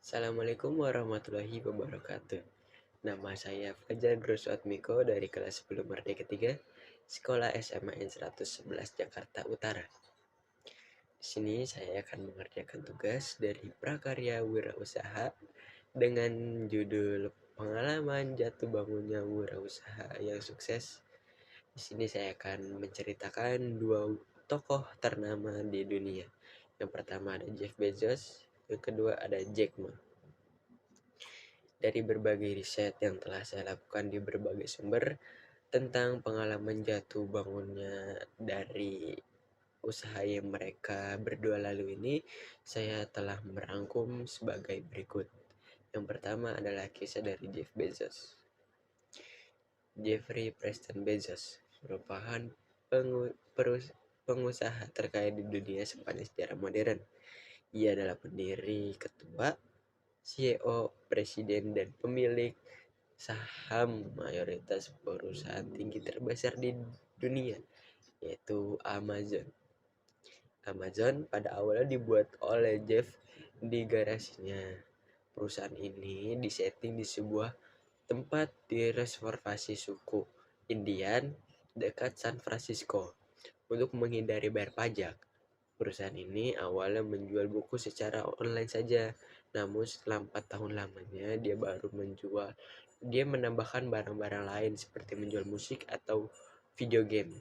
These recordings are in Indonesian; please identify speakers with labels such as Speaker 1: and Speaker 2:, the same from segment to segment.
Speaker 1: Assalamualaikum warahmatullahi wabarakatuh. Nama saya Fajar Groswatmiko dari kelas 10 Merdeka 3, Sekolah SMA N 111 Jakarta Utara. Di sini saya akan mengerjakan tugas dari prakarya wirausaha dengan judul Pengalaman Jatuh Bangunnya Wirausaha yang Sukses. Di sini saya akan menceritakan dua tokoh ternama di dunia. Yang pertama ada Jeff Bezos, yang kedua ada Jack Ma. Dari berbagai riset yang telah saya lakukan di berbagai sumber tentang pengalaman jatuh bangunnya dari usaha yang mereka berdua lalu ini, saya telah merangkum sebagai berikut. Yang pertama adalah kisah dari Jeff Bezos. Jeffrey Preston Bezos merupakan pengusaha terkaya di dunia sepanjang sejarah modern. Ia adalah pendiri, ketua, CEO, presiden, dan pemilik saham mayoritas perusahaan tinggi terbesar di dunia, yaitu Amazon. Amazon pada awalnya dibuat oleh Jeff di garasinya. Perusahaan ini disetting di sebuah tempat di reservasi suku Indian dekat San Francisco untuk menghindari bayar pajak. Perusahaan ini awalnya menjual buku secara online saja, namun setelah 4 tahun lamanya dia menambahkan barang-barang lain seperti menjual musik atau video game.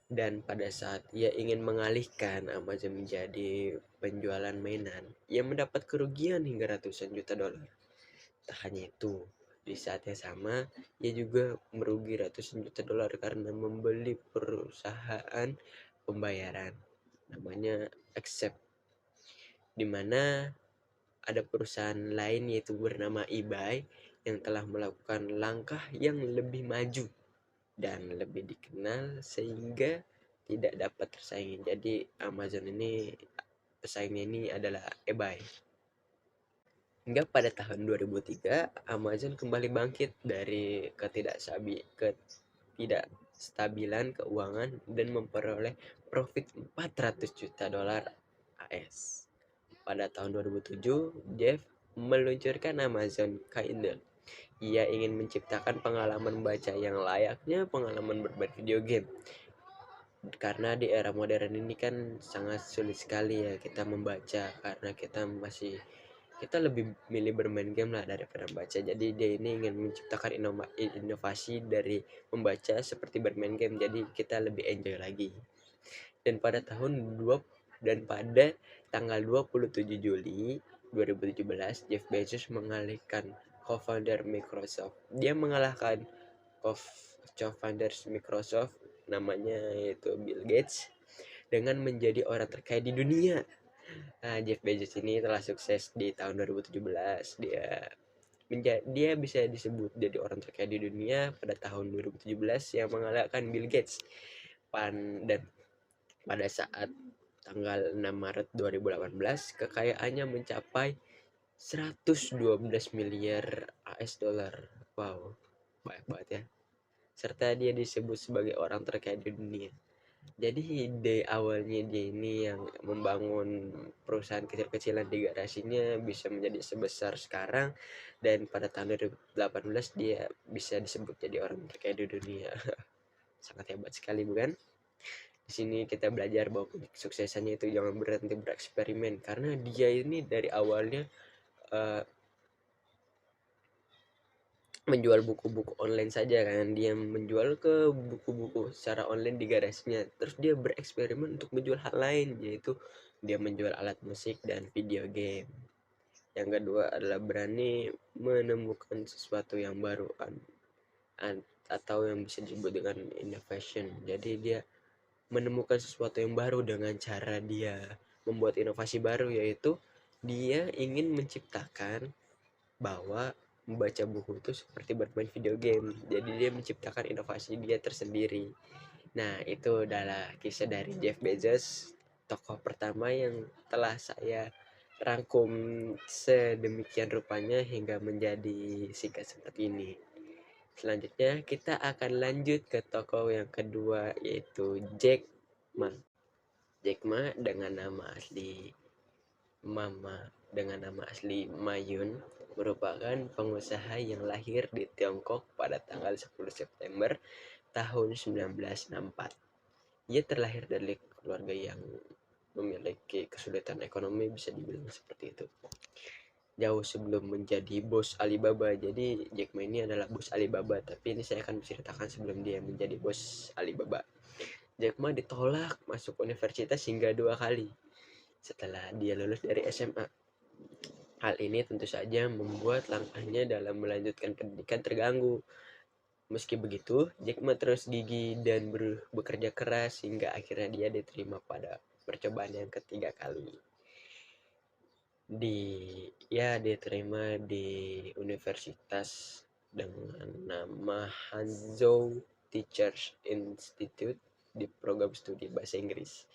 Speaker 1: Dan pada saat ia ingin mengalihkan Amazon menjadi penjualan mainan, ia mendapat kerugian hingga ratusan juta dolar. Tak hanya itu, di saat yang sama, ia juga merugi ratusan juta dolar karena membeli perusahaan pembayaran namanya Accept, di mana ada perusahaan lain yaitu bernama eBay yang telah melakukan langkah yang lebih maju dan lebih dikenal sehingga tidak dapat tersaingi. Jadi Amazon ini pesaingnya ini adalah eBay. Hingga pada tahun 2003 Amazon kembali bangkit dari ketidakstabilan keuangan dan memperoleh profit 400 juta dolar AS. Pada tahun 2007, Jeff meluncurkan Amazon Kindle. Ia ingin menciptakan pengalaman membaca yang layaknya pengalaman bermain video game. Karena di era modern ini kan sangat sulit sekali ya kita membaca, karena kita lebih milih bermain game lah daripada membaca. Jadi dia ini ingin menciptakan inovasi dari membaca seperti bermain game. Jadi kita lebih enjoy lagi. Dan pada tanggal 27 Juli 2017, Jeff Bezos mengalihkan co-founder Microsoft. Dia mengalahkan co-founder Microsoft namanya yaitu Bill Gates dengan menjadi orang terkaya di dunia. Nah, Jeff Bezos ini telah sukses di tahun 2017. Dia bisa disebut jadi orang terkaya di dunia pada tahun 2017 yang mengalahkan Bill Gates. Dan pada saat tanggal 6 Maret 2018, kekayaannya mencapai 112 miliar AS dollar. Wow, banyak banget ya. Serta dia disebut sebagai orang terkaya di dunia. Jadi ide awalnya dia ini yang membangun perusahaan kecil-kecilan di garasinya bisa menjadi sebesar sekarang, dan pada tahun 2018 dia bisa disebut jadi orang terkaya di dunia. Sangat hebat sekali, bukan? Di sini kita belajar bahwa kesuksesannya itu jangan berhenti bereksperimen, karena dia ini dari awalnya menjual buku-buku online saja kan. Dia menjual ke buku-buku secara online di garasinya. Terus dia bereksperimen untuk menjual hal lain, yaitu dia menjual alat musik dan video game. Yang kedua adalah berani menemukan sesuatu yang baru atau yang bisa disebut dengan innovation. Jadi dia menemukan sesuatu yang baru dengan cara dia membuat inovasi baru, yaitu dia ingin menciptakan bahwa membaca buku itu seperti bermain video game. Jadi dia menciptakan inovasi dia tersendiri. Nah, itu adalah kisah dari Jeff Bezos, tokoh pertama yang telah saya rangkum sedemikian rupanya hingga menjadi singkat seperti ini. Selanjutnya kita akan lanjut ke tokoh yang kedua, yaitu Jack Ma. Jack Ma dengan nama asli Ma dengan nama asli Ma Yun merupakan pengusaha yang lahir di Tiongkok pada tanggal 10 September tahun 1964. Ia terlahir dari keluarga yang memiliki kesulitan ekonomi, bisa dibilang seperti itu. Jauh sebelum menjadi bos Alibaba. Jadi Jack Ma ini adalah bos Alibaba, tapi ini saya akan menceritakan sebelum dia menjadi bos Alibaba. Jack Ma ditolak masuk universitas hingga 2 kali setelah dia lulus dari SMA. Hal ini tentu saja membuat langkahnya dalam melanjutkan pendidikan terganggu. Meski begitu, Jack Ma terus gigih dan bekerja keras hingga akhirnya dia diterima pada percobaan yang ketiga kali. Dia diterima di universitas dengan nama Hangzhou Teachers Institute di program studi bahasa Inggris.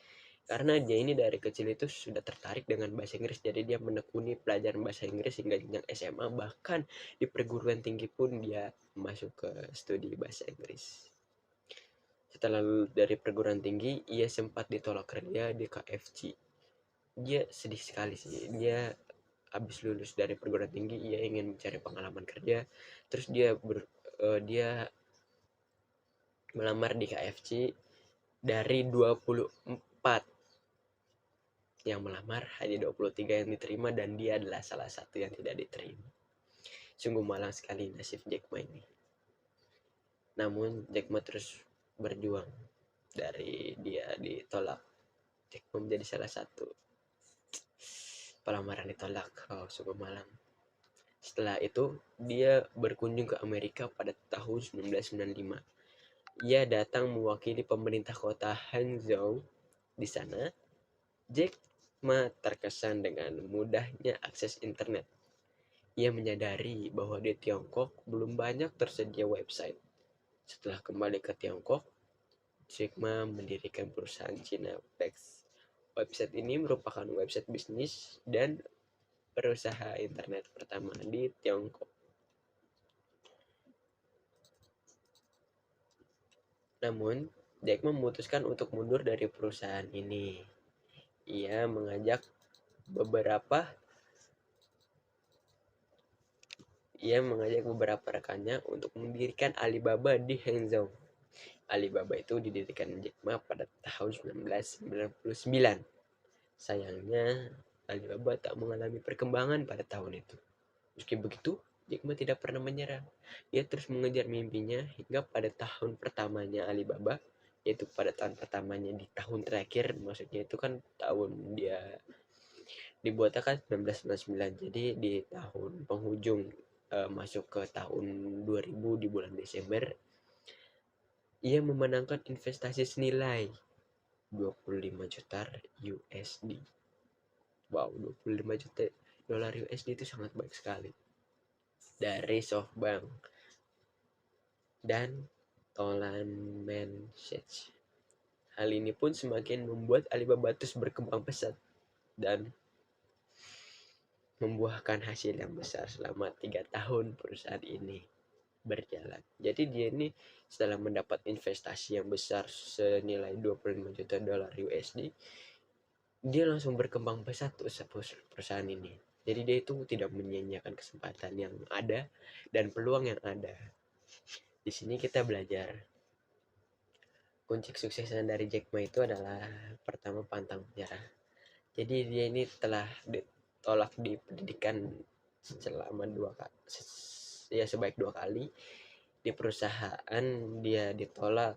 Speaker 1: Karena dia ini dari kecil itu sudah tertarik dengan bahasa Inggris, jadi dia menekuni pelajaran bahasa Inggris hingga jenjang SMA, bahkan di perguruan tinggi pun dia masuk ke studi bahasa Inggris. Setelah lulus dari perguruan tinggi, ia sempat ditolak kerja di KFC. Dia sedih sekali sih. Dia habis lulus dari perguruan tinggi, ia ingin mencari pengalaman kerja. Terus dia melamar di KFC. Dari 24 yang melamar, hanya 23 yang diterima, dan dia adalah salah satu yang tidak diterima. Sungguh malang sekali nasib Jack Ma ini. Namun Jack Ma terus berjuang. Dari dia ditolak, Jack Ma menjadi salah satu pelamaran ditolak. Oh, sungguh malang. Setelah itu, dia berkunjung ke Amerika pada tahun 1995. Ia datang mewakili pemerintah kota Hangzhou. Di sana, Jack Ma terkesan dengan mudahnya akses internet. Ia menyadari bahwa di Tiongkok belum banyak tersedia website. Setelah kembali ke Tiongkok, Jack Ma mendirikan perusahaan China Pex. Website ini merupakan website bisnis dan perusahaan internet pertama di Tiongkok. Namun, Jack Ma memutuskan untuk mundur dari perusahaan ini. Ia mengajak beberapa rekannya untuk mendirikan Alibaba di Hangzhou. Alibaba itu didirikan Jack Ma pada tahun 1999. Sayangnya, Alibaba tak mengalami perkembangan pada tahun itu. Meski begitu, Jack Ma tidak pernah menyerah. Dia terus mengejar mimpinya hingga pada tahun pertamanya Alibaba, yaitu pada tahun pertamanya di tahun terakhir, maksudnya itu kan tahun dia dibuatnya kan 1999, jadi di tahun penghujung masuk ke tahun 2000 di bulan Desember, ia memenangkan investasi senilai 25 juta USD. Wow, 25 juta dolar USD itu sangat baik sekali. Dari SoftBank dan Tolan Message. Hal ini pun semakin membuat Alibaba terus berkembang pesat dan membuahkan hasil yang besar selama 3 tahun perusahaan ini berjalan. Jadi dia ini setelah mendapat investasi yang besar senilai 25 juta dolar USD, dia langsung berkembang pesat perusahaan ini. Jadi dia itu tidak menyia-nyiakan kesempatan yang ada dan peluang yang ada. Di sini kita belajar kunci kesuksesan dari Jack Ma itu adalah pertama, pantang menyerah. Jadi dia ini telah ditolak di pendidikan selama sebaik 2 kali. Di perusahaan dia ditolak,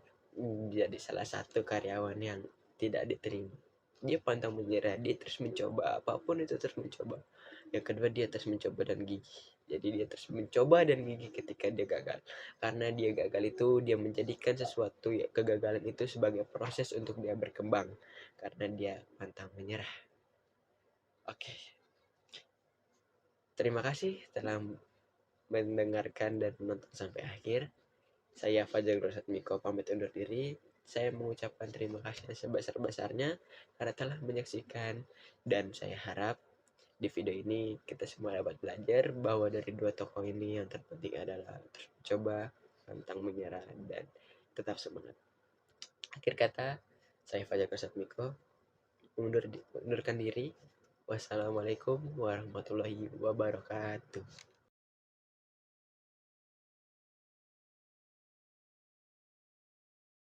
Speaker 1: jadi salah satu karyawan yang tidak diterima. Dia pantang menyerah, dia terus mencoba, apapun itu terus mencoba. Yang kedua, dia terus mencoba dan gigih. Jadi dia terus mencoba dan gigih ketika dia gagal. Karena dia gagal itu, dia menjadikan sesuatu ya, kegagalan itu sebagai proses untuk dia berkembang. Karena dia pantang menyerah. Oke. Terima kasih telah mendengarkan dan menonton sampai akhir. Saya Fajar Rosat Miko pamit undur diri. Saya mengucapkan terima kasih sebesar-besarnya karena telah menyaksikan, dan saya harap di video ini kita semua dapat belajar bahwa dari dua tokoh ini yang terpenting adalah terus mencoba, pantang menyerah, dan tetap semangat. Akhir kata, saya Fajar Rosat Miko mengundurkan diri. Wassalamualaikum warahmatullahi wabarakatuh.